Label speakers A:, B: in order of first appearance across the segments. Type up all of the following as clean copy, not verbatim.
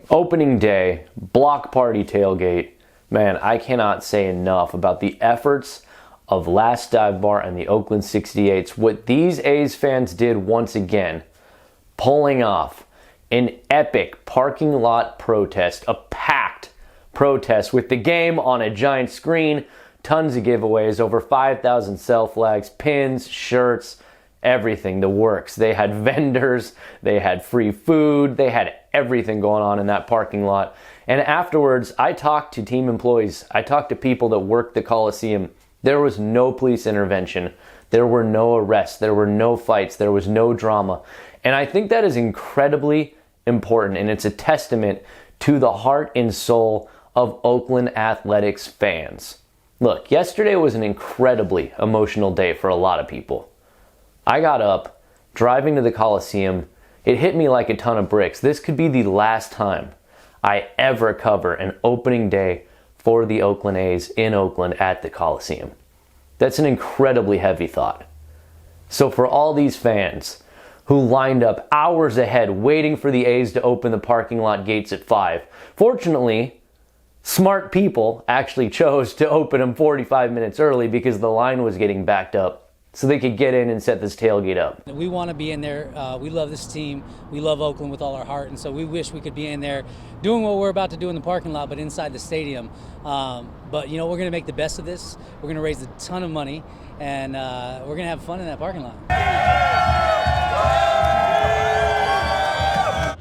A: Opening day, block party tailgate. Man, I cannot say enough about the efforts of Last Dive Bar and the Oakland 68s. What these A's fans did once again, pulling off an epic parking lot protest, a packed protest with the game on a giant screen, tons of giveaways, over 5,000 cell flags, pins, shirts, everything, the works. They had vendors, they had free food, they had everything going on in that parking lot. And afterwards, I talked to team employees, I talked to people that worked the Coliseum. There was no police intervention, there were no arrests, there were no fights, there was no drama. And I think that is incredibly important, and it's a testament to the heart and soul of Oakland Athletics fans. Look, yesterday was an incredibly emotional day for a lot of people. I got up, driving to the Coliseum. It hit me like a ton of bricks. This could be the last time I ever cover an opening day for the Oakland A's in Oakland at the Coliseum. That's an incredibly heavy thought. So for all these fans who lined up hours ahead waiting for the A's to open the parking lot gates at 5, fortunately, smart people actually chose to open them 45 minutes early because the line was getting backed up so they could get in and set this tailgate up.
B: We want to be in there. We love this team. We love Oakland with all our heart, and so we wish we could be in there doing what we're about to do in the parking lot, but inside the stadium. But, you know, we're going to make the best of this. We're going to raise a ton of money, and we're going to have fun in that parking lot.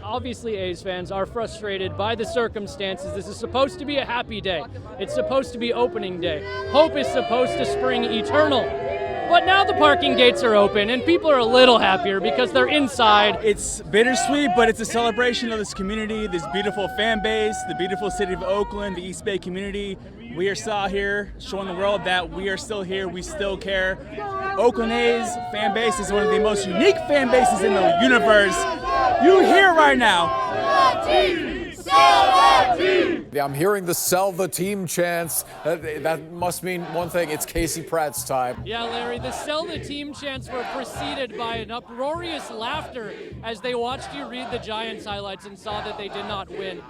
C: Obviously, A's fans are frustrated by the circumstances. This is supposed to be a happy day. It's supposed to be opening day. Hope is supposed to spring eternal. But now the parking gates are open and people are a little happier because they're inside.
D: It's bittersweet, but it's a celebration of this community, this beautiful fan base, the beautiful city of Oakland, the East Bay community. We are still out here showing the world that we are still here, we still care. Oakland A's fan base is one of the most unique fan bases in the universe. You hear right now.
E: I'm hearing the sell the team chants. That must mean one thing, it's Casey Pratt's time.
C: Yeah, Larry, the sell the team chants were preceded by an uproarious laughter as they watched you read the Giants highlights and saw that they did not win.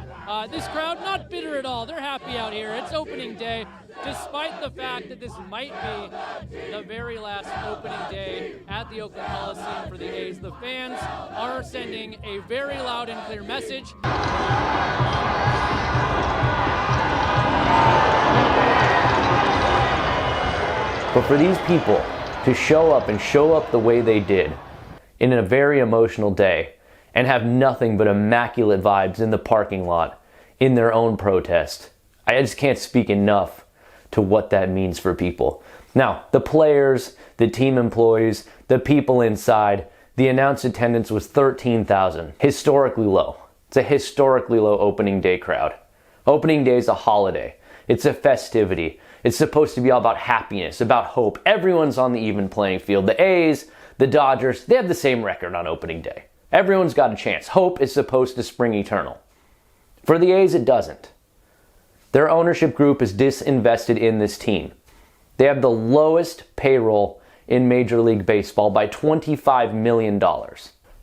C: This crowd, not bitter at all. They're happy out here. It's opening day, despite the fact that this might be the very last opening day at the Oakland Coliseum for the A's. The fans are sending a very loud and clear message.
A: But for these people to show up the way they did in a very emotional day and have nothing but immaculate vibes in the parking lot in their own protest, I just can't speak enough to what that means for people. Now, the players, the team employees, the people inside, the announced attendance was 13,000, historically low. It's a historically low opening day crowd. Opening day is a holiday. It's a festivity. It's supposed to be all about happiness, about hope. Everyone's on the even playing field. The A's, the Dodgers, they have the same record on opening day. Everyone's got a chance. Hope is supposed to spring eternal. For the A's, it doesn't. Their ownership group is disinvested in this team. They have the lowest payroll in Major League Baseball by $25 million.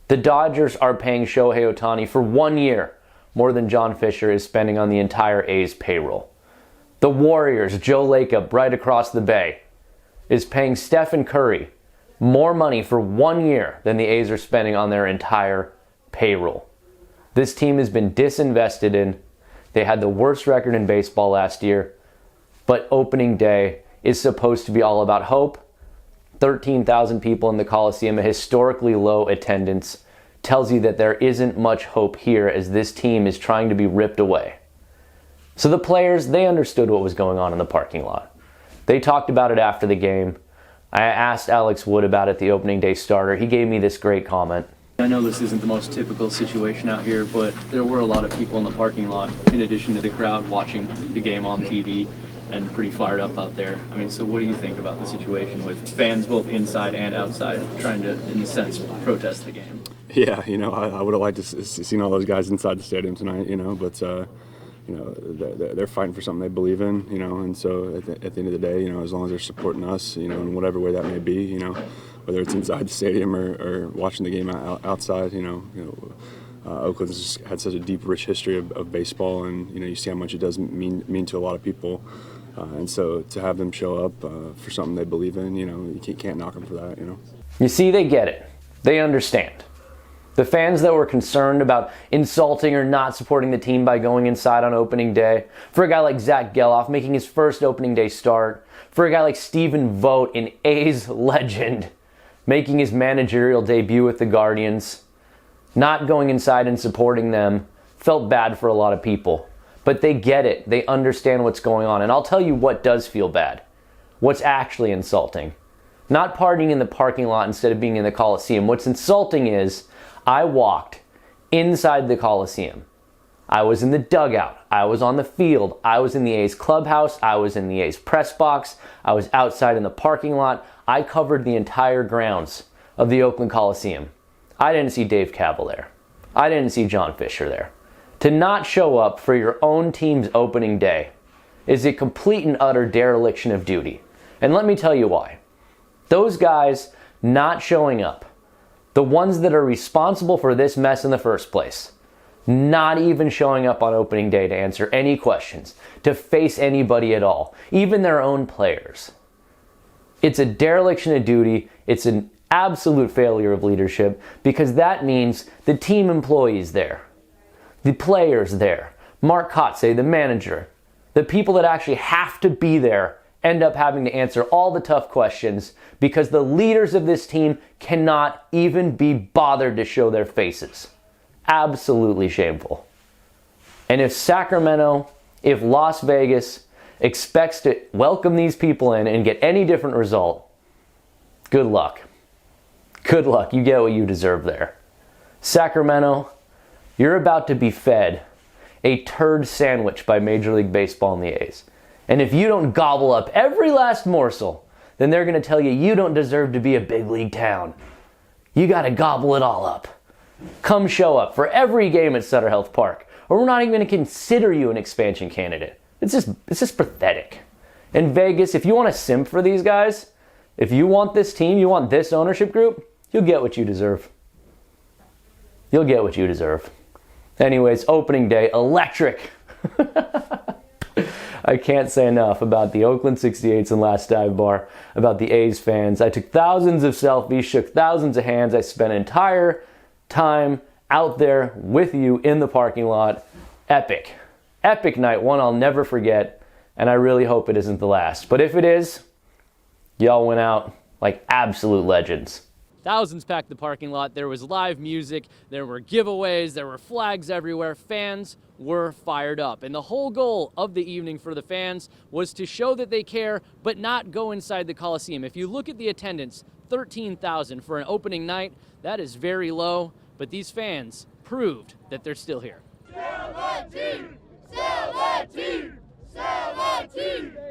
A: The Dodgers are paying Shohei Ohtani for 1 year more than John Fisher is spending on the entire A's payroll. The Warriors, Joe Lacob, right across the bay, is paying Stephen Curry more money for 1 year than the A's are spending on their entire payroll. This team has been disinvested in. They had the worst record in baseball last year, but opening day is supposed to be all about hope. 13,000 people in the Coliseum, a historically low attendance, tells you that there isn't much hope here as this team is trying to be ripped away. So the players, they understood what was going on in the parking lot. They talked about it after the game. I asked Alex Wood about it, the opening day starter. He gave me this great comment.
F: I know this isn't the most typical situation out here, but there were a lot of people in the parking lot, in addition to the crowd watching the game on TV, and pretty fired up out there. I mean, so what do you think about the situation with fans both inside and outside trying to, in a sense, protest the game?
G: Yeah, you know, I would have liked to seen all those guys inside the stadium tonight, you know, but you know, they're fighting for something they believe in, you know, and so at the end of the day, you know, as long as they're supporting us, you know, in whatever way that may be, you know, whether it's inside the stadium or watching the game outside, you know, Oakland's just had such a deep, rich history of baseball, and you see how much it does mean to a lot of people. And so to have them show up for something they believe in, you can't knock them for that.
A: You see, they get it. They understand. The fans that were concerned about insulting or not supporting the team by going inside on opening day, for a guy like Zach Geloff making his first opening day start, for a guy like Stephen Vogt, an A's legend, making his managerial debut with the Guardians, not going inside and supporting them, felt bad for a lot of people. But they get it. They understand what's going on. And I'll tell you what does feel bad. What's actually insulting. Not partying in the parking lot instead of being in the Coliseum. What's insulting is I walked inside the Coliseum. I was in the dugout. I was on the field. I was in the A's clubhouse. I was in the A's press box. I was outside in the parking lot. I covered the entire grounds of the Oakland Coliseum. I didn't see Dave Kaval there. I didn't see John Fisher there. To not show up for your own team's opening day is a complete and utter dereliction of duty. And let me tell you why. Those guys not showing up, the ones that are responsible for this mess in the first place, not even showing up on opening day to answer any questions, to face anybody at all, even their own players. It's a dereliction of duty. It's an absolute failure of leadership, because that means the team employees there, the players there, Mark Kotze, the manager, the people that actually have to be there end up having to answer all the tough questions because the leaders of this team cannot even be bothered to show their faces. Absolutely shameful. And if Sacramento, if Las Vegas expects to welcome these people in and get any different result, good luck. Good luck. You get what you deserve there. Sacramento, you're about to be fed a turd sandwich by Major League Baseball and the A's. And if you don't gobble up every last morsel, then they're going to tell you you don't deserve to be a big league town. You got to gobble it all up. Come show up for every game at Sutter Health Park, or we're not even going to consider you an expansion candidate. It's just pathetic. In Vegas, if you want to simp for these guys, if you want this team, you want this ownership group, you'll get what you deserve. You'll get what you deserve. Anyways, opening day, electric. I can't say enough about the Oakland 68s and Last Dive Bar, about the A's fans. I took thousands of selfies, shook thousands of hands. I spent entire time out there with you in the parking lot. Epic. Epic night, one I'll never forget, and I really hope it isn't the last. But if it is, y'all went out like absolute legends.
C: Thousands packed the parking lot. There was live music. There were giveaways. There were flags everywhere. Fans were fired up. And the whole goal of the evening for the fans was to show that they care, but not go inside the Coliseum. If you look at the attendance, 13,000 for an opening night, that is very low. But these fans proved that they're still here.